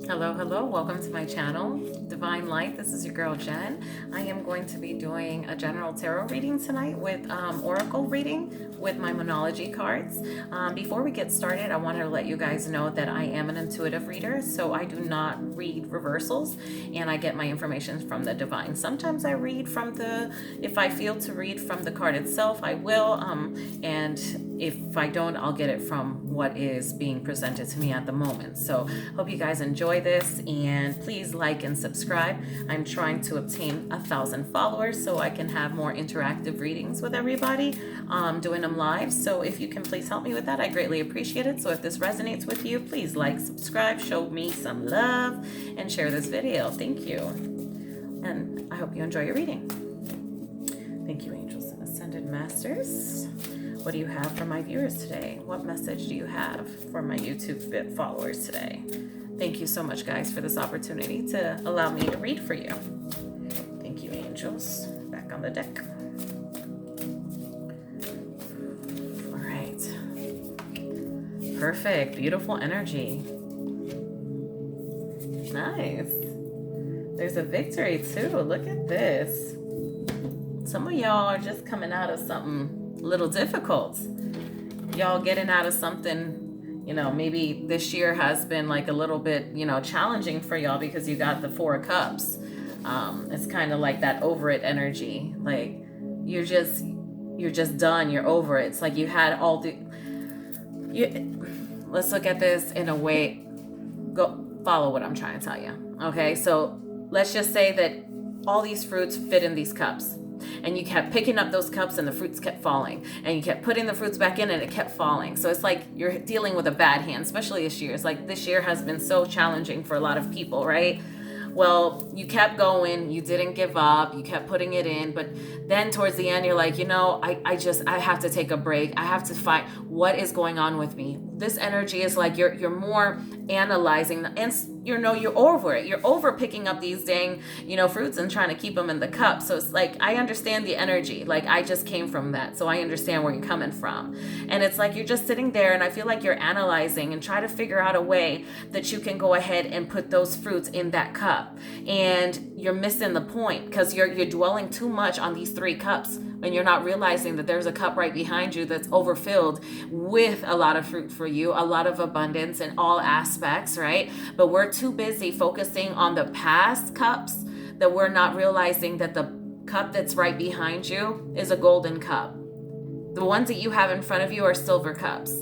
Hello, hello. Welcome to my channel, Divine Light. This is your girl, Jen. I am going to be doing a general tarot reading tonight with oracle reading with my Monology cards. Before we get started, I wanted to let you guys know that I am an intuitive reader, so I do not read reversals, and I get my information from the divine. Sometimes I read from if I feel to read from the card itself, I will, and if I don't, I'll get it from what is being presented to me at the moment. So hope you guys enjoy this, and please like and subscribe. I'm trying to obtain 1,000 followers so I can have more interactive readings with everybody, doing them live. So if you can please help me with that, I greatly appreciate it. So if this resonates with you, please like, subscribe, show me some love, and share this video. Thank you. And I hope you enjoy your reading. Thank you, angels and ascended masters. What do you have for my viewers today? What message do you have for my YouTube followers today? Thank you so much, guys, for this opportunity to allow me to read for you. Thank you, angels. Back on the deck. All right. Perfect. Beautiful energy. Nice. There's a victory, too. Look at this. Some of y'all are just coming out of something a little difficult. Y'all getting out of something, maybe this year has been like a little bit, challenging for y'all because you got the Four of Cups. It's kind of like that over it energy. Like you're just done. You're over it. It's like you had all let's look at this in a way. Go follow what I'm trying to tell you. Okay. So let's just say that all these fruits fit in these cups. And you kept picking up those cups and the fruits kept falling. And you kept putting the fruits back in and it kept falling. So it's like you're dealing with a bad hand, especially this year. It's like this year has been so challenging for a lot of people, right? Well, you kept going, you didn't give up, you kept putting it in, but then towards the end, you're like, I have to take a break. I have to find what is going on with me. This energy is like you're more analyzing, and you're over it. You're over picking up these dang, fruits and trying to keep them in the cup. So it's like, I understand the energy. Like I just came from that. So I understand where you're coming from. And it's like, you're just sitting there and I feel like you're analyzing and try to figure out a way that you can go ahead and put those fruits in that cup. And you're missing the point because you're dwelling too much on these three cups. And you're not realizing that there's a cup right behind you that's overfilled with a lot of fruit for you, a lot of abundance in all aspects, right? But we're too busy focusing on the past cups that we're not realizing that the cup that's right behind you is a golden cup. The ones that you have in front of you are silver cups.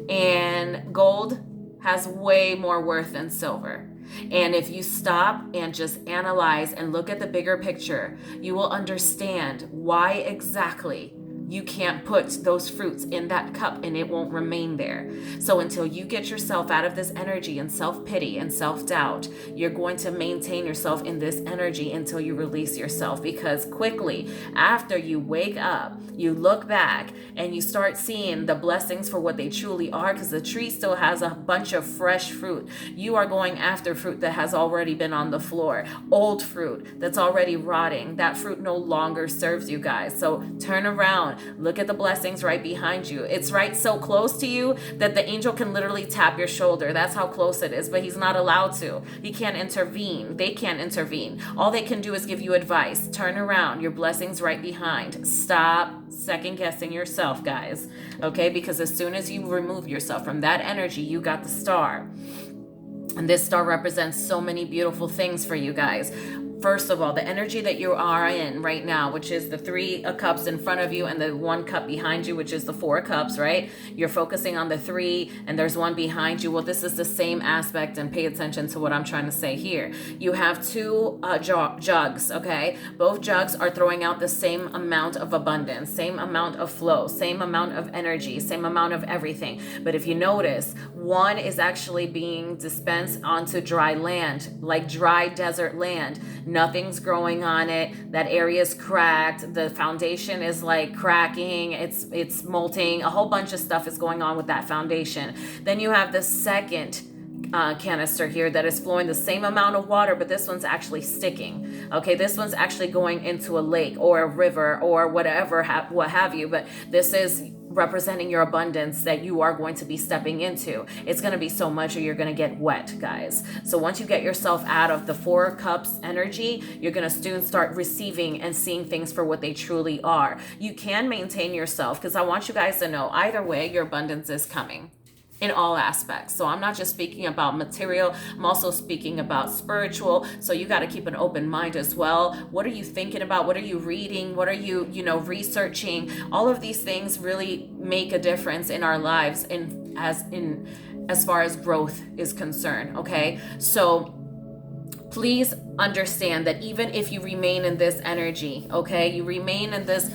And gold has way more worth than silver. And if you stop and just analyze and look at the bigger picture, you will understand why exactly you can't put those fruits in that cup and it won't remain there. So until you get yourself out of this energy and self-pity and self-doubt, you're going to maintain yourself in this energy until you release yourself. Because quickly after you wake up, you look back and you start seeing the blessings for what they truly are, because the tree still has a bunch of fresh fruit. You are going after fruit that has already been on the floor, old fruit that's already rotting. That fruit no longer serves you, guys. So turn around. Look at the blessings right behind you. It's right so close to you that the angel can literally tap your shoulder. That's how close it is, but he's not allowed to. He can't intervene. They can't intervene. All they can do is give you advice. Turn around. Your blessings right behind. Stop second guessing yourself, guys. Okay? Because as soon as you remove yourself from that energy, you got the star. And this star represents so many beautiful things for you guys. First of all, the energy that you are in right now, which is the three cups in front of you and the one cup behind you, which is the Four cups, right? You're focusing on the three and there's one behind you. Well, this is the same aspect, and pay attention to what I'm trying to say here. You have two jugs, okay? Both jugs are throwing out the same amount of abundance, same amount of flow, same amount of energy, same amount of everything. But if you notice, one is actually being dispensed onto dry land, like dry desert land. Nothing's growing on it. That area is cracked. The foundation is like cracking. It's molting. A whole bunch of stuff is going on with that foundation. Then you have the second canister here that is flowing the same amount of water, but this one's actually sticking. Okay, this one's actually going into a lake or a river or whatever, what have you. But this is representing your abundance that you are going to be stepping into. It's going to be so much or you're going to get wet, guys. So once you get yourself out of the 4 cups energy, you're going to soon start receiving and seeing things for what they truly are. You can maintain yourself, because I want you guys to know either way, your abundance is coming in all aspects. So I'm not just speaking about material, I'm also speaking about spiritual. So you got to keep an open mind as well. What are you thinking about? What are you reading? What are you, researching? All of these things really make a difference in our lives as far as growth is concerned, okay? So please understand that even if you remain in this energy, okay, you remain in this,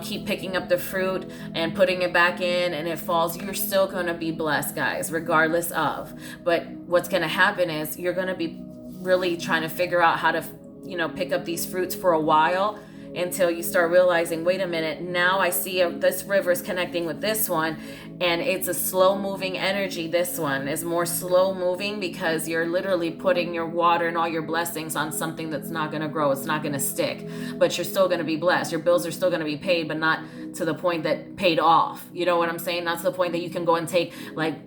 keep picking up the fruit and putting it back in and it falls, you're still going to be blessed, guys, regardless of. But what's going to happen is you're going to be really trying to figure out how to, pick up these fruits for a while, until you start realizing, wait a minute, now I see this river is connecting with this one, and it's a slow moving energy. This one is more slow moving because you're literally putting your water and all your blessings on something that's not going to grow. It's not going to stick, but you're still going to be blessed. Your bills are still going to be paid, but not to the point that paid off. You know what I'm saying? Not to the point that you can go and take like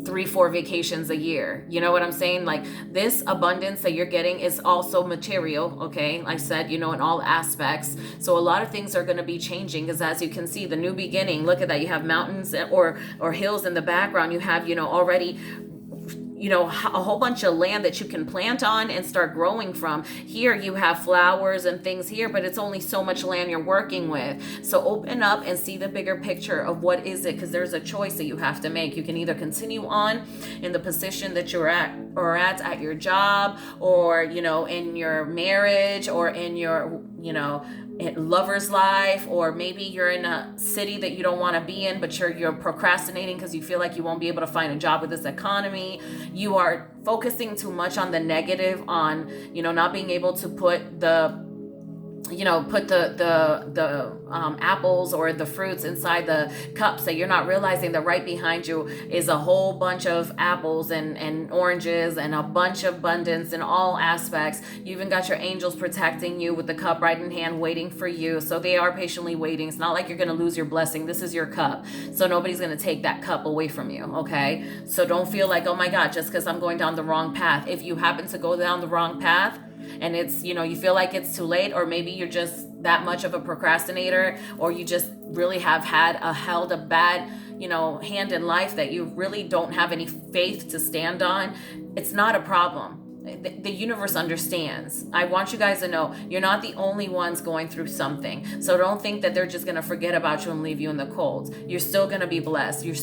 3-4 vacations a year. You know what I'm saying? Like, this abundance that you're getting is also material, okay? I said, in all aspects. So a lot of things are going to be changing, because as you can see, the new beginning, look at that. You have mountains or hills in the background. You have, already a whole bunch of land that you can plant on and start growing from. Here you have flowers and things here, but it's only so much land you're working with. So open up and see the bigger picture of what is it, because there's a choice that you have to make. You can either continue on in the position that you're at, or at your job, or in your marriage, or in your lover's life, or maybe you're in a city that you don't want to be in, but you're procrastinating because you feel like you won't be able to find a job with this economy. You are focusing too much on the negative, on not being able to put the apples or the fruits inside the cups, that you're not realizing that right behind you is a whole bunch of apples and oranges and a bunch of abundance in all aspects. You even got your angels protecting you with the cup right in hand, waiting for you. So they are patiently waiting. It's not like you're going to lose your blessing. This is your cup. So nobody's going to take that cup away from you, okay? So don't feel like, oh my God, just because I'm going down the wrong path. If you happen to go down the wrong path, and it's, you feel like it's too late, or maybe you're just that much of a procrastinator, or you just really have held a bad, hand in life that you really don't have any faith to stand on, it's not a problem. The universe understands. I want you guys to know you're not the only ones going through something. So don't think that they're just going to forget about you and leave you in the cold. You're still going to be blessed. Your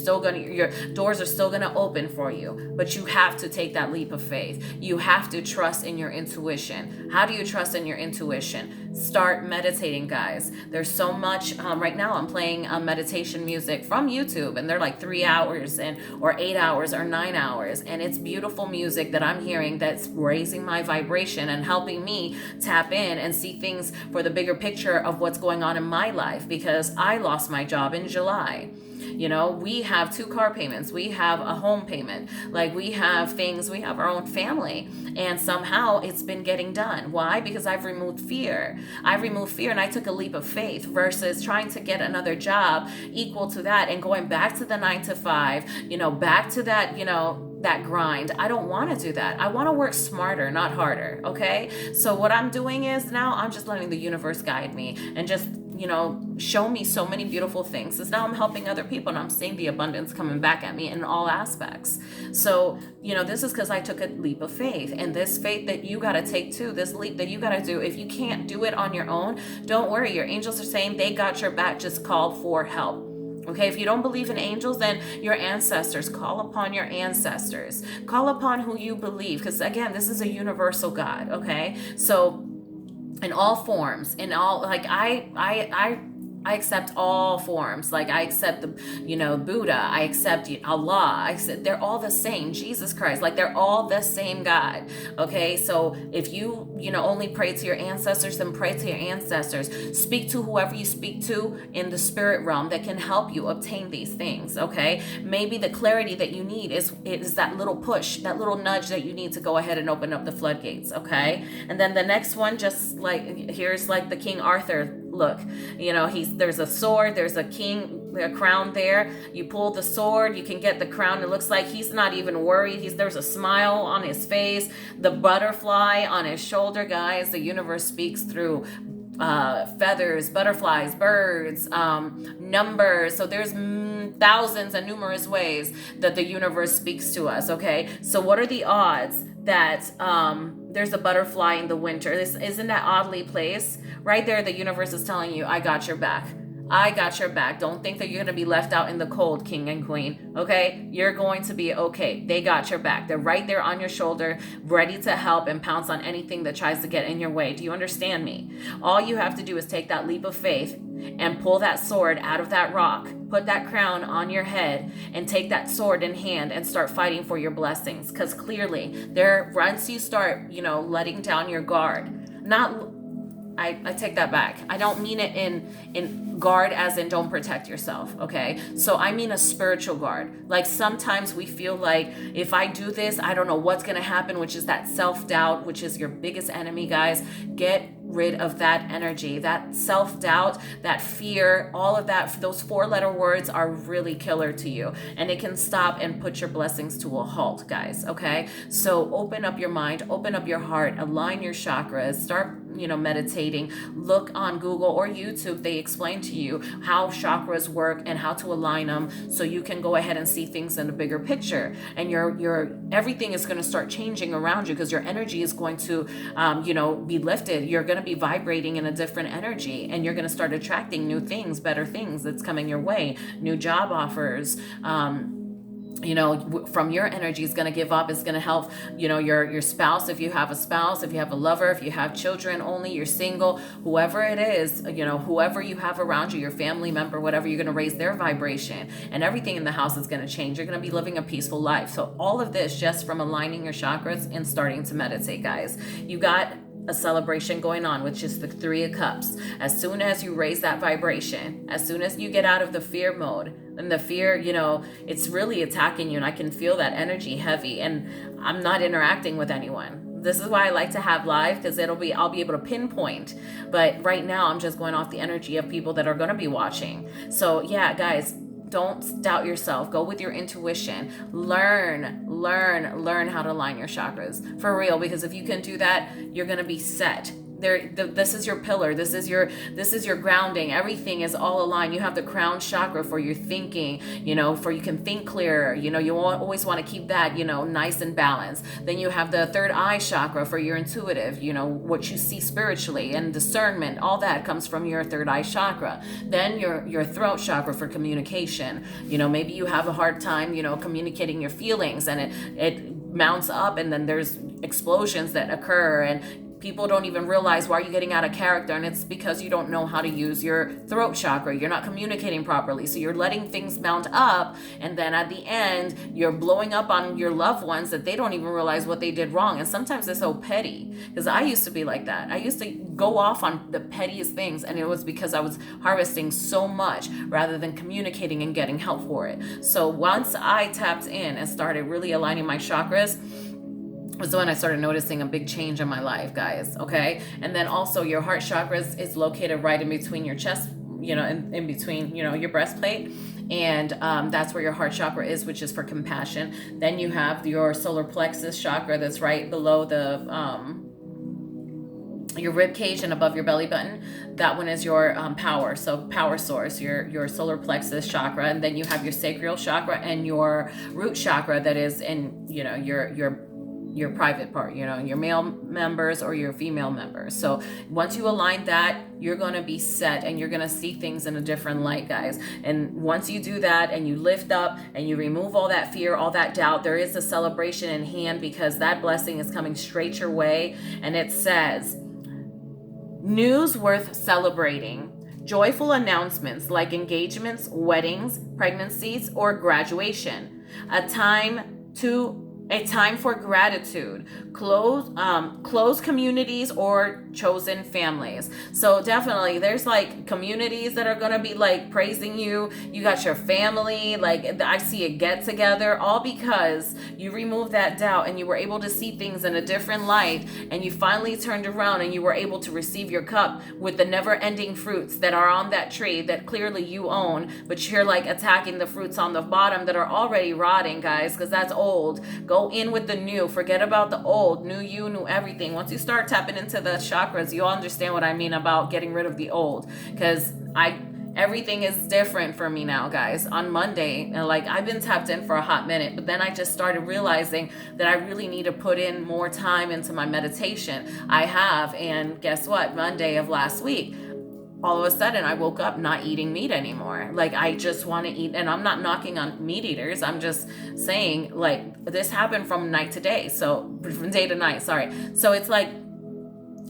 doors are still going to open for you, but you have to take that leap of faith. You have to trust in your intuition. How do you trust in your intuition? Start meditating, guys. There's so much. Right now I'm playing meditation music from YouTube, and they're like 3 hours or 8 hours or 9 hours. And it's beautiful music that I'm hearing that's raising my vibration and helping me tap in and see things for the bigger picture of what's going on in my life, because I lost my job in July. We have 2 car payments, we have a home payment, like we have our own family, and somehow it's been getting done. Why? Because I've removed fear, and I took a leap of faith versus trying to get another job equal to that and going back to the 9 to 5, back to that, that grind. I don't want to do that. I want to work smarter, not harder. Okay. So what I'm doing is now I'm just letting the universe guide me and just, show me so many beautiful things. Because now I'm helping other people and I'm seeing the abundance coming back at me in all aspects. So, this is because I took a leap of faith, and this faith that you got to take too, this leap that you got to do. If you can't do it on your own, don't worry. Your angels are saying they got your back. Just call for help. Okay, if you don't believe in angels, then your ancestors, call upon your ancestors. Call upon who you believe, because again, this is a universal God, okay? So in all forms, I accept all forms. Like I accept the, Buddha, I accept Allah, they're all the same. Jesus Christ, like they're all the same God. Okay. So if you, only pray to your ancestors, then pray to your ancestors. Speak to whoever you speak to in the spirit realm that can help you obtain these things. Okay. Maybe the clarity that you need is that little push, that little nudge that you need to go ahead and open up the floodgates. Okay. And then the next one, just like, here's like the King Arthur. Look, there's a sword, there's a king a crown there. You pull the sword, you can get the crown. It looks like he's not even worried. There's a smile on his face, the butterfly on his shoulder, guys. The universe speaks through feathers, butterflies, birds, numbers. So there's thousands and numerous ways that the universe speaks to us. Okay, so what are the odds that there's a butterfly in the winter? Isn't that oddly placed? Right there, the universe is telling you, I got your back. I got your back. Don't think that you're going to be left out in the cold, king and queen. Okay? You're going to be okay. They got your back. They're right there on your shoulder, ready to help and pounce on anything that tries to get in your way. Do you understand me? All you have to do is take that leap of faith and pull that sword out of that rock, put that crown on your head, and take that sword in hand and start fighting for your blessings. Because clearly, once you start, letting down your guard, I take that back. I don't mean it in guard as in don't protect yourself, okay? So I mean a spiritual guard. Like sometimes we feel like if I do this, I don't know what's going to happen, which is that self-doubt, which is your biggest enemy, guys. Get rid of that energy, that self-doubt, that fear, all of that. Those 4-letter words are really killer to you, and it can stop and put your blessings to a halt, guys, okay? So open up your mind, open up your heart, align your chakras, start meditating. Look on Google or YouTube. They explain to you how chakras work and how to align them, so you can go ahead and see things in a bigger picture, and your everything is going to start changing around you, because your energy is going to be lifted. You're going to be vibrating in a different energy, and you're going to start attracting new things, better things that's coming your way, new job offers. From your energy is going to give up. It's going to help, your spouse, if you have a spouse, if you have a lover, if you have children only, you're single, whoever it is, whoever you have around you, your family member, whatever, you're going to raise their vibration, and everything in the house is going to change. You're going to be living a peaceful life. So all of this just from aligning your chakras and starting to meditate, guys. You got a celebration going on, which is the 3 of Cups. As soon as you raise that vibration, as soon as you get out of the fear mode, and the fear, it's really attacking you, and I can feel that energy heavy, and I'm not interacting with anyone. This is why I like to have live, because I'll be able to pinpoint. But right now I'm just going off the energy of people that are going to be watching. So yeah, guys, don't doubt yourself. Go with your intuition. Learn how to align your chakras for real, because if you can do that, you're going to be set. This is your pillar. This is your grounding. Everything is all aligned. You have the crown chakra for your thinking, for you can think clearer. You always want to keep that, nice and balanced. Then you have the 3rd eye chakra for your intuitive, what you see spiritually, and discernment. All that comes from your 3rd eye chakra. Then your throat chakra for communication. Maybe you have a hard time, communicating your feelings, and it mounts up, and then there's explosions that occur, and people don't even realize why you're getting out of character, and it's because you don't know how to use your throat chakra. You're not communicating properly, so you're letting things mount up, and then at the end, you're blowing up on your loved ones that they don't even realize what they did wrong. And sometimes it's so petty, because I used to be like that. I used to go off on the pettiest things, and it was because I was harvesting so much rather than communicating and getting help for it. So once I tapped in and started really aligning my chakras, was when I started noticing a big change in my life, guys, okay? And then also your heart chakra is located right in between your chest, in between, your breastplate. And that's where your heart chakra is, which is for compassion. Then you have your solar plexus chakra that's right below your rib cage and above your belly button. That one is your power, so power source, your solar plexus chakra. And then you have your sacral chakra and your root chakra that is in your private part, your male members or your female members. So once you align that, you're going to be set, and you're going to see things in a different light, guys. And once you do that and you lift up and you remove all that fear, all that doubt, there is a celebration in hand, because that blessing is coming straight your way. And it says, news worth celebrating. Joyful announcements like engagements, weddings, pregnancies, or graduation. A time to A time for gratitude, close communities or chosen families. So definitely there's like communities that are gonna be like praising you. You got your family, like I see a get together, all because you removed that doubt and you were able to see things in a different light, and you finally turned around and you were able to receive your cup with the never ending fruits that are on that tree that clearly you own, but you're like attacking the fruits on the bottom that are already rotting, guys, because that's old. Go in with the new. Forget about the old. New you, new everything. Once you start tapping into the chakras, you'll understand what I mean about getting rid of the old. Because everything is different for me now, guys. On Monday, and like I've been tapped in for a hot minute, but then I just started realizing that I really need to put in more time into my meditation. I have, and guess what? Monday of last week, all of a sudden I woke up not eating meat anymore. Like I just want to eat, and I'm not knocking on meat eaters. I'm just saying like this happened from night to day. So from day to night, sorry. So it's like,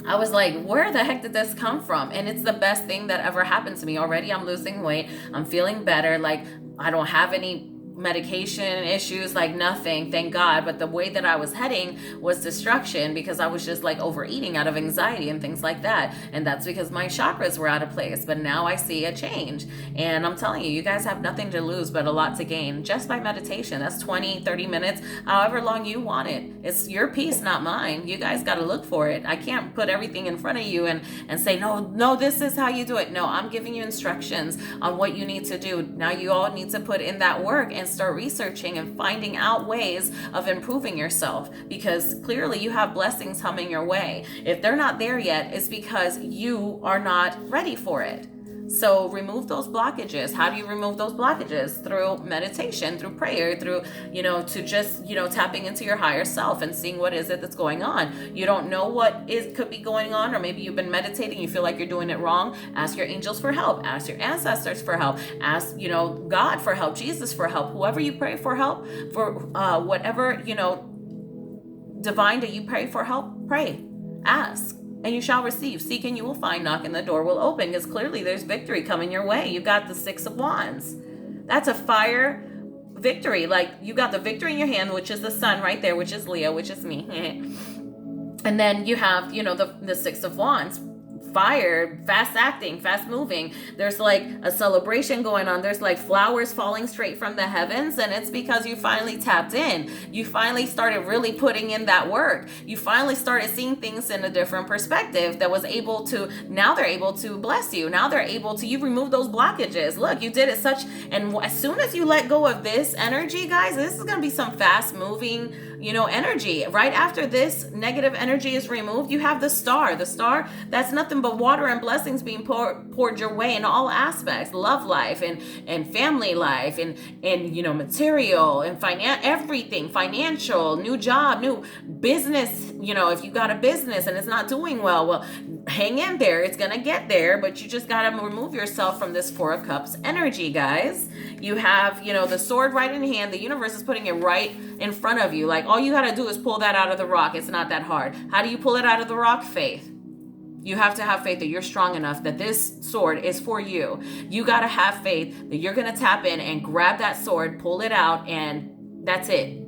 I was like, where the heck did this come from? And it's the best thing that ever happened to me. Already I'm losing weight. I'm feeling better. Like I don't have any medication issues, like nothing, thank God. But the way that I was heading was destruction, because I was just like overeating out of anxiety and things like that. And that's because my chakras were out of place. But now I see a change, and I'm telling you, you guys have nothing to lose but a lot to gain just by meditation. That's 20-30 minutes, however long you want it. It's your peace, not mine. You guys got to look for it. I can't put everything in front of you and say no, this is how you do it. No, I'm giving you instructions on what you need to do. Now you all need to put in that work and start researching and finding out ways of improving yourself, because clearly you have blessings coming your way. If they're not there yet, it's because you are not ready for it. So remove those blockages. How do you remove those blockages? Through meditation, through prayer, through, to just, tapping into your higher self and seeing what is it that's going on. You don't know what could be going on, or maybe you've been meditating, you feel like you're doing it wrong. Ask your angels for help. Ask your ancestors for help. Ask, God for help, Jesus for help, whoever you pray for help, for whatever, divine that you pray for help, pray, ask. And you shall receive. Seek and you will find. Knock and the door will open. Because clearly there's victory coming your way. You got the 6 of Wands. That's a fire victory. Like you got the victory in your hand, which is the sun right there, which is Leo, which is me. And then you have, the 6 of Wands. Fire, fast acting, fast moving. There's like a celebration going on. There's like flowers falling straight from the heavens, and it's because you finally tapped in. You finally started really putting in that work. You finally started seeing things in a different perspective that was able to, now they're able to bless you. Now they're able to, you remove those blockages. Look, you did it and as soon as you let go of this energy, guys, this is going to be some fast moving, energy. Right after this negative energy is removed, you have the star. The star, that's nothing but water and blessings being poured your way in all aspects, love life and family life and material and everything, financial, new job, new business. If you got a business and it's not doing well, hang in there. It's going to get there, but you just got to remove yourself from this 4 of Cups energy, guys. You have, the sword right in hand. The universe is putting it right in front of you. Like all you got to do is pull that out of the rock. It's not that hard. How do you pull it out of the rock? Faith. You have to have faith that you're strong enough, that this sword is for you. You got to have faith that you're going to tap in and grab that sword, pull it out, and that's it.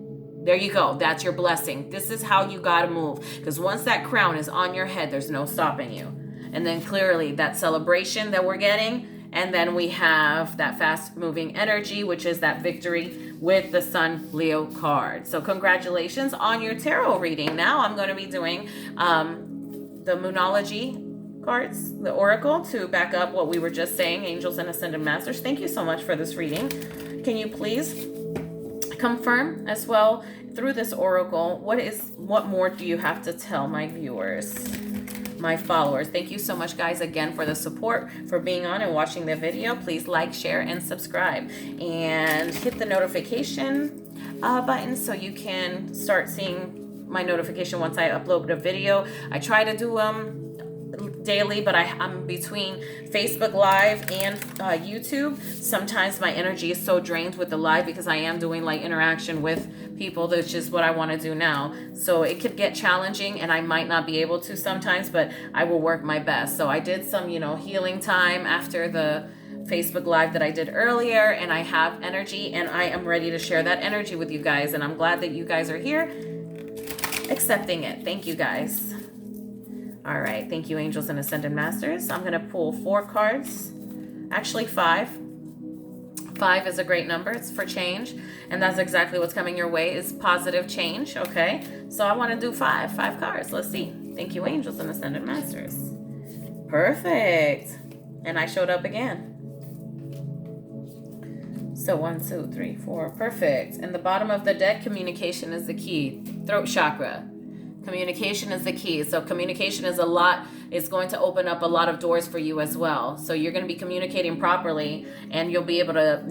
There you go. That's your blessing. This is how you got to move. Because once that crown is on your head, there's no stopping you. And then clearly that celebration that we're getting. And then we have that fast moving energy, which is that victory with the Sun Leo card. So congratulations on your tarot reading. Now I'm going to be doing the Moonology cards, the Oracle, to back up what we were just saying, Angels and Ascended Masters. Thank you so much for this reading. Can you please confirm as well through this Oracle, what more do you have to tell my viewers, my followers? Thank you so much, guys, again, for the support, for being on and watching the video. Please like, share, and subscribe, and hit the notification button so you can start seeing my notification once I upload a video. I try to do daily, but I'm between Facebook Live and YouTube. Sometimes my energy is so drained with the live because I am doing like interaction with people. That's just what I want to do now. So it could get challenging and I might not be able to sometimes, but I will work my best. So I did some, healing time after the Facebook Live that I did earlier, and I have energy, and I am ready to share that energy with you guys. And I'm glad that you guys are here accepting it. Thank you guys. All right. Thank you, angels and ascended masters. I'm going to pull 4 cards, actually 5. 5 is a great number. It's for change. And that's exactly what's coming your way is positive change. Okay. So I want to do 5 cards. Let's see. Thank you, angels and ascended masters. Perfect. And I showed up again. So 1, 2, 3, 4. Perfect. And the bottom of the deck, communication is the key. Throat chakra. Communication is the key. So communication is it's going to open up a lot of doors for you as well. So you're going to be communicating properly, and you'll be able to,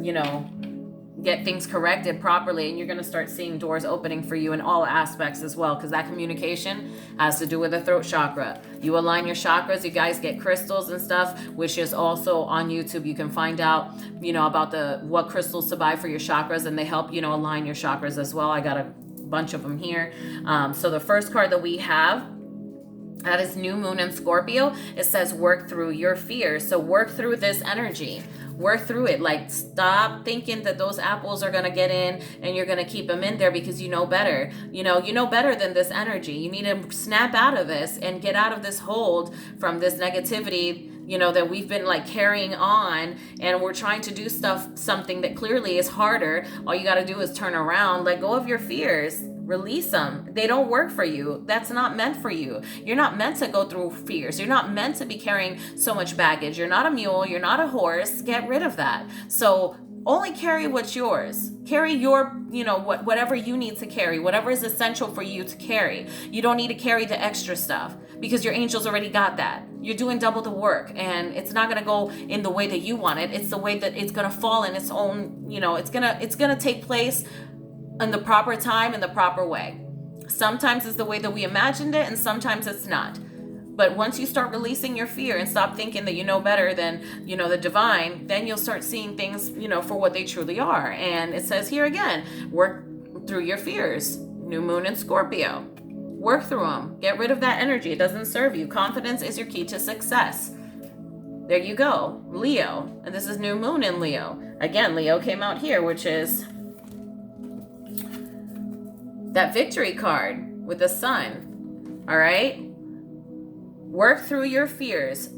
get things corrected properly, and you're going to start seeing doors opening for you in all aspects as well, because that communication has to do with the throat chakra. You align your chakras. You guys get crystals and stuff, which is also on YouTube. You can find out, about what crystals to buy for your chakras, and they help, align your chakras as well. I got a bunch of them here. So the first card that we have, that is New Moon in Scorpio. It says work through your fears. So work through this energy. Work through it. Like, stop thinking that those apples are going to get in and you're going to keep them in there because you know better. You know better than this energy. You need to snap out of this and get out of this hold from this negativity, that we've been carrying on, and we're trying to do something that clearly is harder. All you got to do is turn around, let go of your fears, release them. They don't work for you. That's not meant for you. You're not meant to go through fears. You're not meant to be carrying so much baggage. You're not a mule. You're not a horse. Get rid of that. So only carry what's yours. Carry your, whatever you need to carry, whatever is essential for you to carry. You don't need to carry the extra stuff because your angels already got that. You're doing double the work, and it's not going to go in the way that you want it. It's the way that it's going to fall in its own, it's going to take place in the proper time, in the proper way. Sometimes it's the way that we imagined it, and sometimes it's not. But once you start releasing your fear and stop thinking that you know better than, the divine, then you'll start seeing things, for what they truly are. And it says here again, work through your fears. New Moon in Scorpio. Work through them. Get rid of that energy. It doesn't serve you. Confidence is your key to success. There you go. Leo. And this is New Moon in Leo. Again, Leo came out here, which is that victory card with the sun. All right? Work through your fears.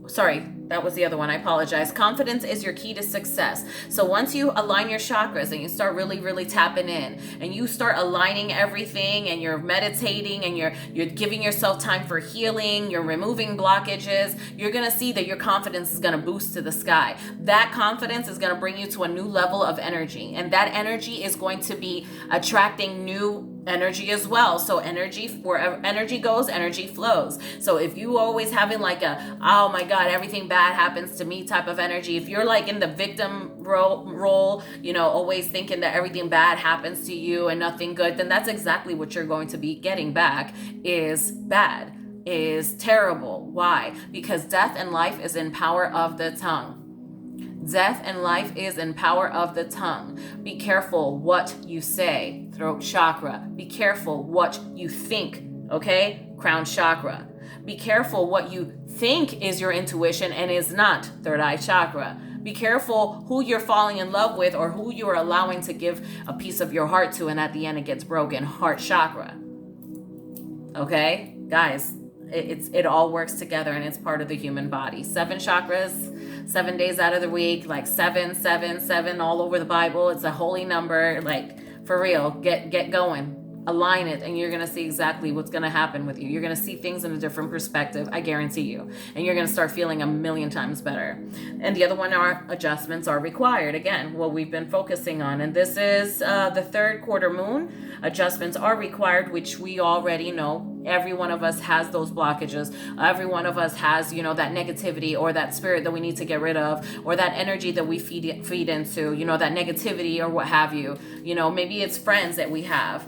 Sorry, that was the other one. I apologize. Confidence is your key to success. So once you align your chakras and you start really, really tapping in, and you start aligning everything, and you're meditating, and you're giving yourself time for healing, you're removing blockages, you're going to see that your confidence is going to boost to the sky. That confidence is going to bring you to a new level of energy. And that energy is going to be attracting new energy as well. So energy, wherever energy goes, energy flows. So if you always having oh my God, everything bad happens to me type of energy, if you're in the victim role, always thinking that everything bad happens to you and nothing good, then that's exactly what you're going to be getting back is bad, is terrible. Why? Because death and life is in power of the tongue. Death and life is in power of the tongue. Be careful what you say, throat chakra. Be careful what you think, okay? Crown chakra. Be careful what you think is your intuition and is not, third eye chakra. Be careful who you're falling in love with or who you're allowing to give a piece of your heart to, and at the end it gets broken, heart chakra. Okay? Guys, it all works together, and it's part of the human body. 7 chakras, 7 days out of the week, 7 all over the Bible. It's a holy number. For real, get going. Align it, and you're going to see exactly what's going to happen with you. You're going to see things in a different perspective, I guarantee you. And you're going to start feeling a million times better. And the other one are adjustments are required. Again, what we've been focusing on. And this is the third quarter moon. Adjustments are required, which we already know. Every one of us has those blockages. Every one of us has, that negativity or that spirit that we need to get rid of, or that energy that we feed into, that negativity or what have you. Maybe it's friends that we have.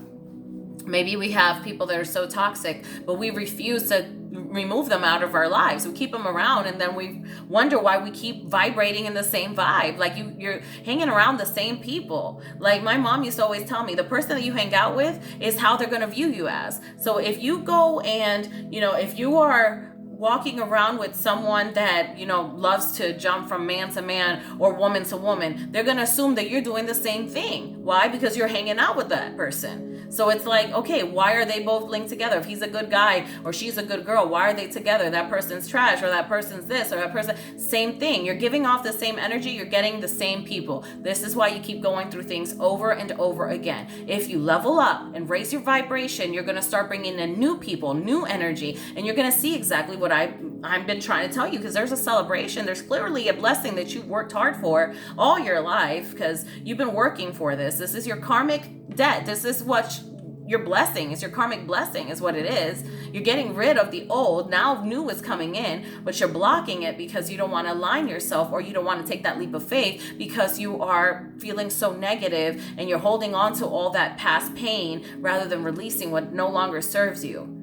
Maybe we have people that are so toxic, but we refuse to remove them out of our lives. We keep them around, and then we wonder why we keep vibrating in the same vibe. You're hanging around the same people. My mom used to always tell me, the person that you hang out with is how they're going to view you as. So if you go and, if you are walking around with someone that, loves to jump from man to man or woman to woman, they're going to assume that you're doing the same thing. Why? Because you're hanging out with that person. So it's like, okay, why are they both linked together? If he's a good guy or she's a good girl, why are they together? That person's trash, or that person's this, or that person, same thing. You're giving off the same energy. You're getting the same people. This is why you keep going through things over and over again. If you level up and raise your vibration, you're going to start bringing in new people, new energy, and you're going to see exactly what I've been trying to tell you, because there's a celebration. There's clearly a blessing that you've worked hard for all your life, because you've been working for this. This is your karmic debt. This is what your blessing is. Your karmic blessing is what it is. You're getting rid of the old. Now new is coming in, but you're blocking it because you don't want to align yourself, or you don't want to take that leap of faith because you are feeling so negative and you're holding on to all that past pain rather than releasing what no longer serves you.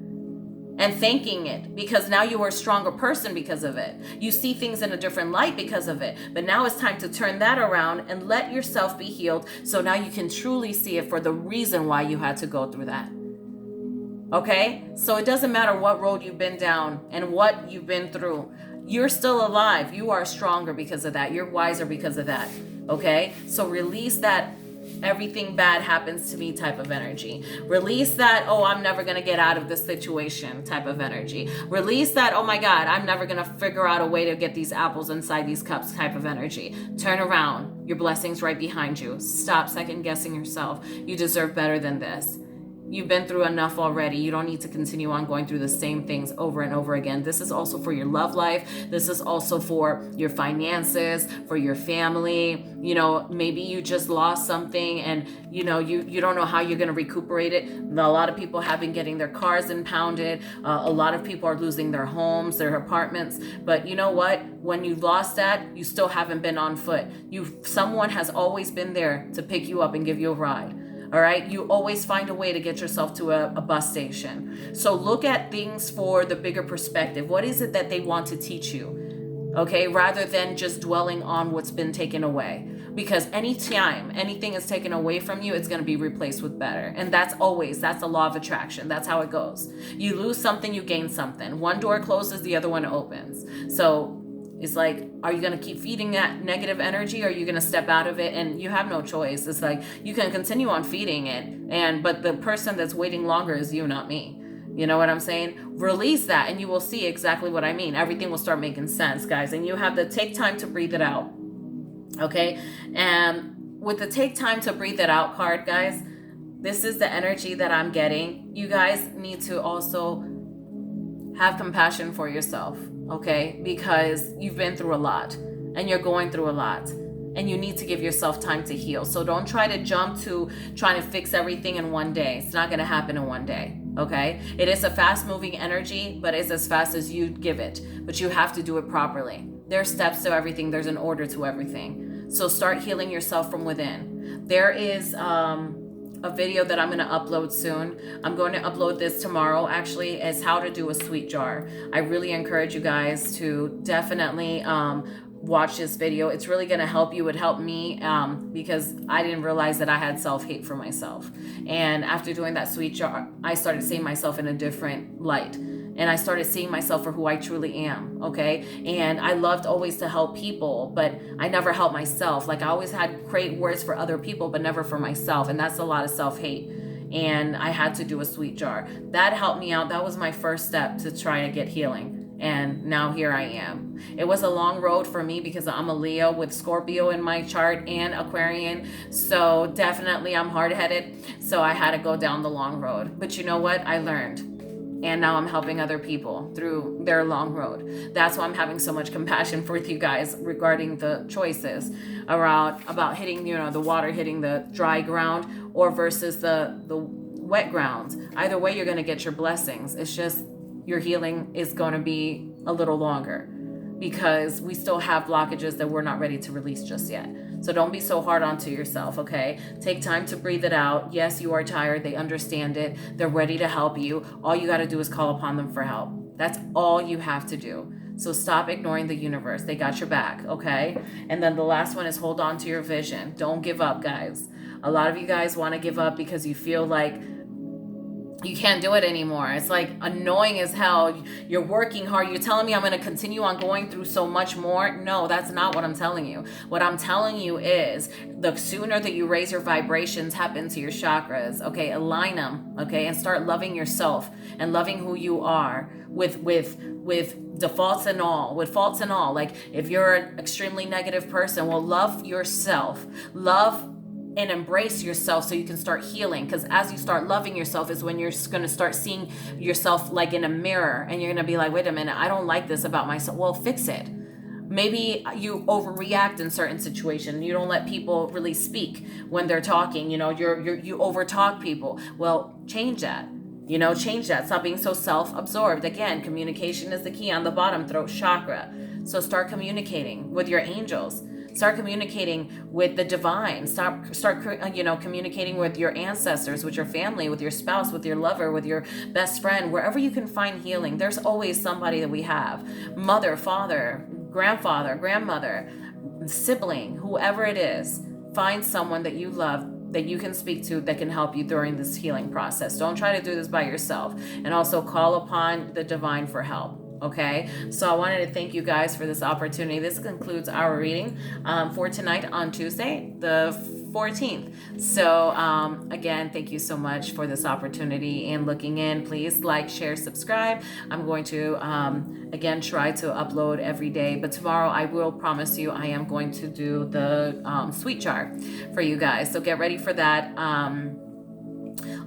And thanking it, because now you are a stronger person because of it. You see things in a different light because of it. But now it's time to turn that around and let yourself be healed, so now you can truly see it for the reason why you had to go through that. Okay? So it doesn't matter what road you've been down and what you've been through. You're still alive. You are stronger because of that. You're wiser because of that. Okay? So release that everything bad happens to me type of energy. Release that, oh, I'm never going to get out of this situation type of energy. Release that, oh my God, I'm never going to figure out a way to get these apples inside these cups type of energy. Turn around. Your blessing's right behind you. Stop second guessing yourself. You deserve better than this. You've been through enough already. You don't need to continue on going through the same things over and over again. This is also for your love life. This is also for your finances, for your family. Maybe you just lost something and, you don't know how you're going to recuperate it. A lot of people have been getting their cars impounded. A lot of people are losing their homes, their apartments. But you know what? When you lost that, you still haven't been on foot. Someone has always been there to pick you up and give you a ride. All right. You always find a way to get yourself to a bus station. So look at things for the bigger perspective. What is it that they want to teach you? Okay. Rather than just dwelling on what's been taken away. Because anytime anything is taken away from you, it's going to be replaced with better. And that's the law of attraction. That's how it goes. You lose something, you gain something. One door closes, the other one opens. So it's like, are you going to keep feeding that negative energy, or are you going to step out of it? And you have no choice. It's like, you can continue on feeding it, but the person that's waiting longer is you, not me. You know what I'm saying? Release that and you will see exactly what I mean. Everything will start making sense, guys. And you have to take time to breathe it out. Okay? And with the take time to breathe it out card, guys, this is the energy that I'm getting. You guys need to also have compassion for yourself. Okay, because you've been through a lot and you're going through a lot and you need to give yourself time to heal. So don't try to jump to trying to fix everything in one day. It's not going to happen in one day. Okay, it is a fast moving energy, but it's as fast as you give it, but you have to do it properly. There's steps to everything. There's an order to everything. So start healing yourself from within. There is, a video that I'm going to upload soon. I'm going to upload this tomorrow, actually, is how to do a sweet jar. I really encourage you guys to definitely watch this video. It's really going to help you. It helped me because I didn't realize that I had self-hate for myself. And after doing that sweet jar, I started seeing myself in a different light. And I started seeing myself for who I truly am, okay? And I loved always to help people, but I never helped myself. Like, I always had great words for other people, but never for myself. And that's a lot of self-hate. And I had to do a sweet jar. That helped me out. That was my first step to try to get healing. And now here I am. It was a long road for me because I'm a Leo with Scorpio in my chart and Aquarian. So definitely I'm hard-headed. So I had to go down the long road. But you know what? I learned. And now I'm helping other people through their long road. That's why I'm having so much compassion for you guys regarding the choices about hitting, the water hitting the dry ground or versus the wet ground. Either way, you're going to get your blessings. It's just your healing is going to be a little longer because we still have blockages that we're not ready to release just yet. So don't be so hard onto yourself, okay? Take time to breathe it out. Yes, you are tired. They understand it. They're ready to help you. All you got to do is call upon them for help. That's all you have to do. So stop ignoring the universe. They got your back, okay? And then the last one is hold on to your vision. Don't give up, guys. A lot of you guys want to give up because you feel like You can't do it anymore. It's like annoying as hell. You're working hard. You're telling me I'm going to continue on going through so much more. No, that's not what I'm telling you. What I'm telling you is the sooner that you raise your vibrations, tap into your chakras, okay, align them, okay, and start loving yourself and loving who you are with defaults and all, with faults and all. Like if you're an extremely negative person, well, love yourself. Love and embrace yourself so you can start healing, because as you start loving yourself is when you're going to start seeing yourself like in a mirror, and you're going to be like, wait a minute, I don't like this about myself. Well, fix it. Maybe you overreact in certain situations. You don't let people really speak when they're talking. You overtalk people. Well, change that. Change that. Stop being so self-absorbed. Again, communication is the key on the bottom throat chakra. So start communicating with your angels. Start communicating with the divine. Start communicating with your ancestors, with your family, with your spouse, with your lover, with your best friend. Wherever you can find healing, there's always somebody that we have. Mother, father, grandfather, grandmother, sibling, whoever it is. Find someone that you love, that you can speak to, that can help you during this healing process. Don't try to do this by yourself. And also call upon the divine for help. Okay, so I wanted to thank you guys for this opportunity. This concludes our reading for tonight on Tuesday, the 14th. So again, thank you so much for this opportunity and looking in. Please like, share, subscribe. I'm going to again try to upload every day, but tomorrow I will promise you I am going to do the sweet jar for you guys. So get ready for that.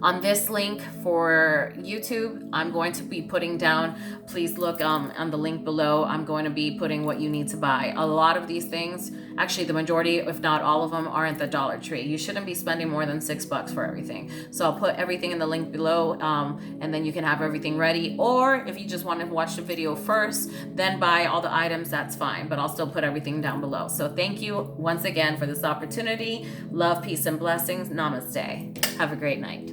On this link for YouTube, I'm going to be putting down, please look on the link below, I'm going to be putting what you need to buy. A lot of these things, actually the majority, if not all of them, are at the Dollar Tree. You shouldn't be spending more than $6 for everything. So I'll put everything in the link below, and then you can have everything ready. Or if you just want to watch the video first, then buy all the items, that's fine. But I'll still put everything down below. So thank you once again for this opportunity. Love, peace, and blessings. Namaste. Have a great night.